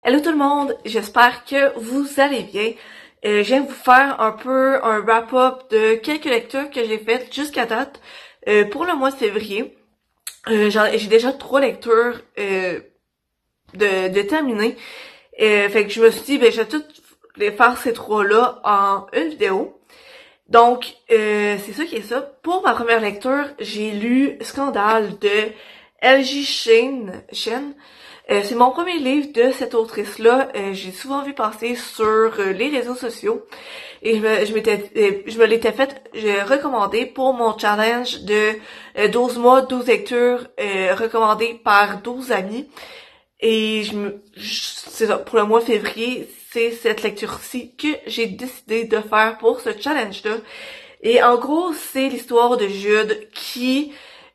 Hello tout le monde, j'espère que vous allez bien. Je viens de vous faire un peu un wrap-up de quelques lectures que j'ai faites jusqu'à date pour le mois de février. J'ai déjà 3 lectures de terminer. Fait que je me suis dit, je vais toutes les faire ces 3-là en une vidéo. Donc, c'est ça qui est ça. Pour ma première lecture, j'ai lu Scandale de L.J. Shen. C'est mon premier livre de cette autrice-là. J'ai souvent vu passer sur les réseaux sociaux et je me l'étais fait recommander pour mon challenge de 12 mois, 12 lectures recommandées par 12 amis. Et c'est ça, pour le mois de février, c'est cette lecture-ci que j'ai décidé de faire pour ce challenge-là. Et en gros, c'est l'histoire de Jude qui,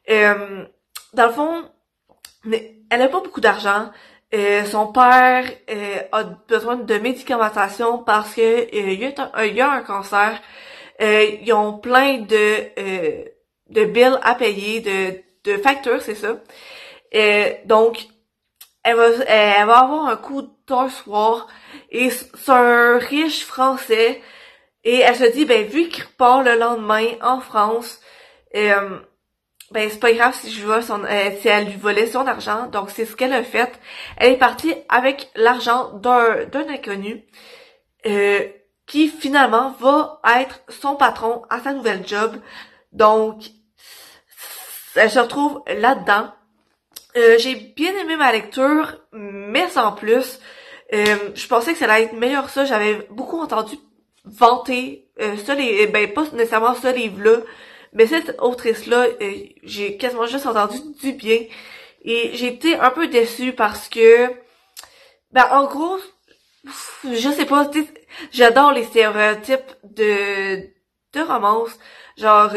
dans le fond, elle a pas beaucoup d'argent. Son père a besoin de médicamentation parce que il y a un cancer. Ils ont plein de bills à payer, de factures, c'est ça. Donc, elle va avoir un coup d'un soir et c'est un riche Français et elle se dit, vu qu'il repart le lendemain en France, c'est pas grave si si elle lui volait son argent. Donc c'est ce qu'elle a fait. Elle est partie avec l'argent d'un inconnu qui finalement va être son patron à sa nouvelle job. Donc elle se retrouve là-dedans. J'ai bien aimé ma lecture, mais sans plus. Je pensais que ça allait être meilleur ça. J'avais beaucoup entendu vanter pas nécessairement ce livre-là, mais cette autrice-là, j'ai quasiment juste entendu du bien. Et j'ai été un peu déçue parce que, en gros, je sais pas, j'adore les stéréotypes de romance. Genre,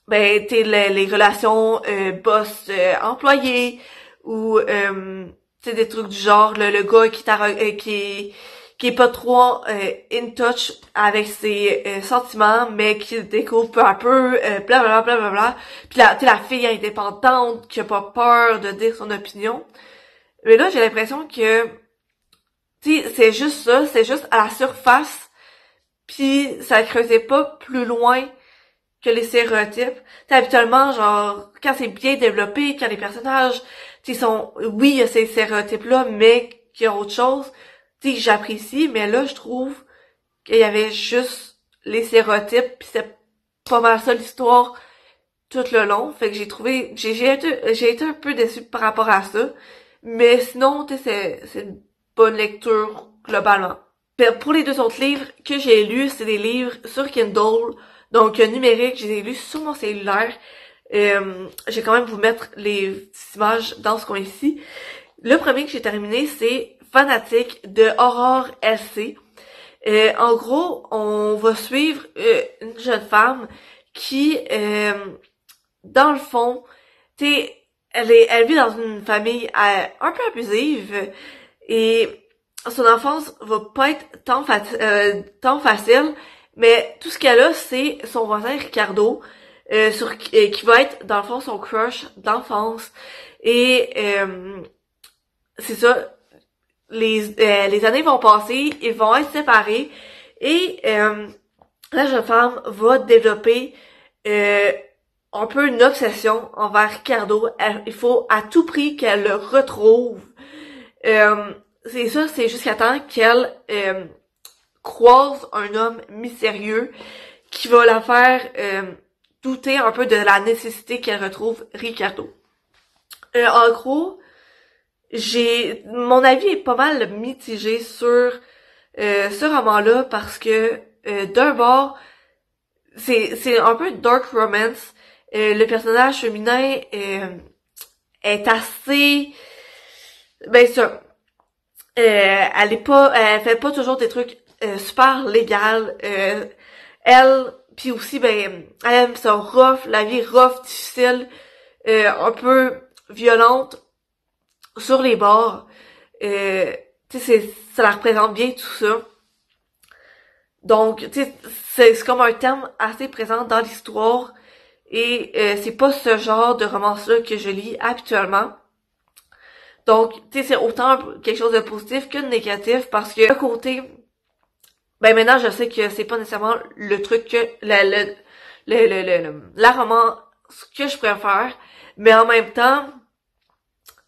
les relations boss employé ou des trucs du genre le gars qui est pas trop in touch avec ses sentiments mais qui découvre peu à peu blablabla blablabla. Puis la fille indépendante qui a pas peur de dire son opinion. Mais là j'ai l'impression que c'est juste ça, c'est juste à la surface puis ça creusait pas plus loin que les stéréotypes. Habituellement, genre, quand c'est bien développé, quand les personnages, oui, il y a ces stéréotypes-là, mais qu'il y a autre chose, j'apprécie, mais là, je trouve qu'il y avait juste les stéréotypes, pis c'est pas mal ça l'histoire tout le long. Fait que j'ai été un peu déçue par rapport à ça. Mais sinon, c'est une bonne lecture, globalement. Pour les 2 autres livres que j'ai lus, c'est des livres sur Kindle, donc numérique, je les ai lus sur mon cellulaire. Je vais quand même vous mettre les petites images dans ce coin-ci. Le premier que j'ai terminé, c'est Fanatique de Aurore LC. En gros, on va suivre une jeune femme qui, dans le fond, elle vit dans une famille un peu abusive et son enfance va pas être tant facile, mais tout ce qu'elle a, c'est son voisin Ricardo, qui va être, dans le fond, son crush d'enfance. Et c'est ça, les années vont passer, ils vont être séparés, et la jeune femme va développer un peu une obsession envers Ricardo. Il faut à tout prix qu'elle le retrouve. C'est ça, c'est jusqu'à temps qu'elle croise un homme mystérieux qui va la faire douter un peu de la nécessité qu'elle retrouve Ricardo. En gros, mon avis est pas mal mitigé sur ce roman-là parce que d'un bord, c'est un peu dark romance. Le personnage féminin est assez ça. Elle fait pas toujours des trucs super légal. Elle, puis aussi, elle aime ça rough, la vie rough, difficile, un peu violente sur les bords. Ça la représente bien tout ça. Donc, c'est comme un thème assez présent dans l'histoire. Et c'est pas ce genre de romance-là que je lis habituellement. Donc, tu sais, c'est autant quelque chose de positif que de négatif parce que d'un côté, ben maintenant je sais que c'est pas nécessairement le truc que la romance que je préfère, mais en même temps,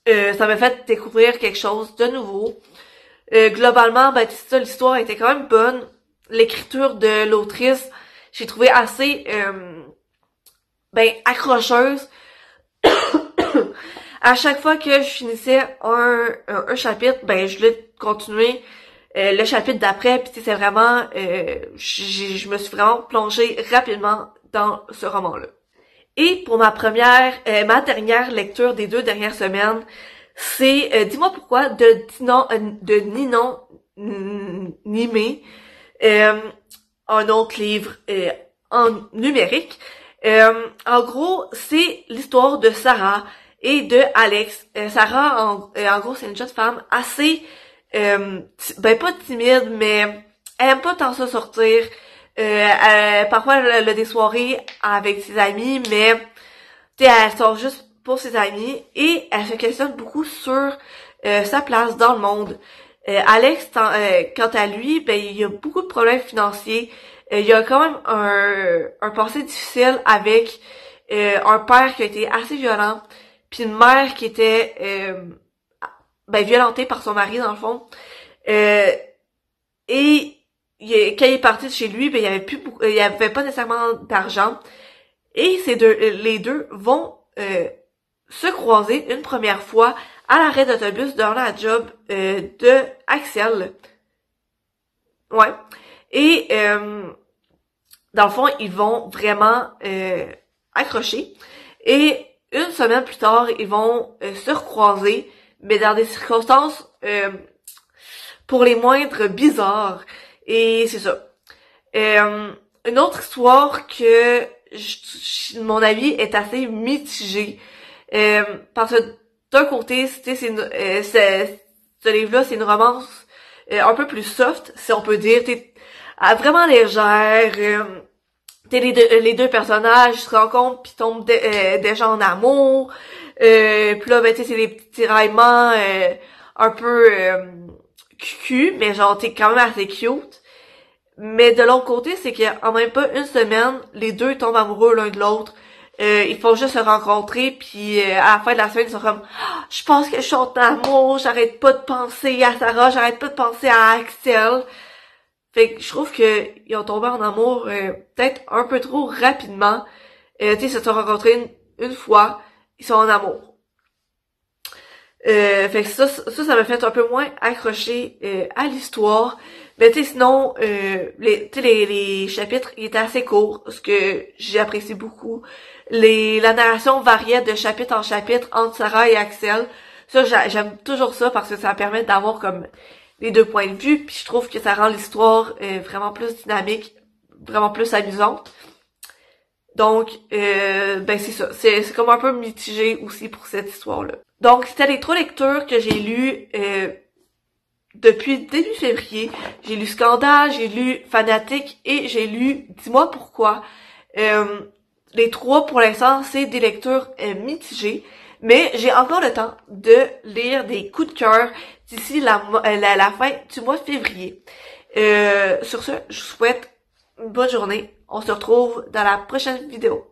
ça m'a fait découvrir quelque chose de nouveau. Globalement, ben c'est ça, l'histoire était quand même bonne. L'écriture de l'autrice, j'ai trouvé assez ben accrocheuse. À chaque fois que je finissais un chapitre, ben je voulais continuer le chapitre d'après, puis c'est vraiment je me suis vraiment plongée rapidement dans ce roman-là. Et pour ma dernière lecture des 2 dernières semaines, c'est Dis-moi pourquoi de Ninon Nimé, un autre livre en numérique. En gros, c'est l'histoire de Sarah et de Alex. Sarah, en gros, c'est une jeune femme assez, ben pas timide, mais elle aime pas tant ça sortir. Parfois, elle a des soirées avec ses amis, mais tu sais, elle sort juste pour ses amis et elle se questionne beaucoup sur sa place dans le monde. Alex, quant à lui, ben il y a beaucoup de problèmes financiers. Il y a quand même un passé difficile avec un père qui a été assez violent, puis une mère qui était ben violentée par son mari dans le fond. Et quand il est parti de chez lui, ben il y avait pas nécessairement d'argent. Et les deux vont se croiser une première fois à l'arrêt d'autobus dans la job de Axel. Ouais. Et dans le fond, ils vont vraiment accrocher. Et une semaine plus tard, ils vont se recroiser, mais dans des circonstances pour les moindres bizarres. Et c'est ça. Une autre histoire que mon avis est assez mitigé. Parce que d'un côté, ce livre-là, c'est une romance un peu plus soft, si on peut dire, vraiment légère. Les deux personnages se rencontrent puis tombent déjà en amour. Puis là, ben tu sais, c'est des petits tiraillements un peu cucu, mais genre t'es quand même assez cute. Mais de l'autre côté, c'est qu'en même pas une semaine, les deux tombent amoureux l'un de l'autre. Ils font juste se rencontrer, puis à la fin de la semaine, ils sont comme ah, je pense que je suis en amour, j'arrête pas de penser à Sarah, j'arrête pas de penser à Axel. Fait que je trouve que ils ont tombé en amour peut-être un peu trop rapidement. Tu sais, ils se sont rencontrés une fois, ils sont en amour. Fait que ça m'a fait un peu moins accrocher à l'histoire. Mais tu sais, sinon, les chapitres, ils étaient assez courts, ce que j'ai apprécié beaucoup. La narration variait de chapitre en chapitre entre Sarah et Axel. Ça, j'aime toujours ça parce que ça permet d'avoir comme les deux points de vue, puis je trouve que ça rend l'histoire vraiment plus dynamique, vraiment plus amusante. Donc, ben c'est ça. C'est comme un peu mitigé aussi pour cette histoire-là. Donc, c'était les 3 lectures que j'ai lues depuis début février. J'ai lu Scandale, j'ai lu Fanatique et j'ai lu Dis-moi pourquoi. Les 3, pour l'instant, c'est des lectures mitigées. Mais j'ai encore le temps de lire des coups de cœur d'ici la fin du mois de février. Sur ce, je vous souhaite une bonne journée. On se retrouve dans la prochaine vidéo.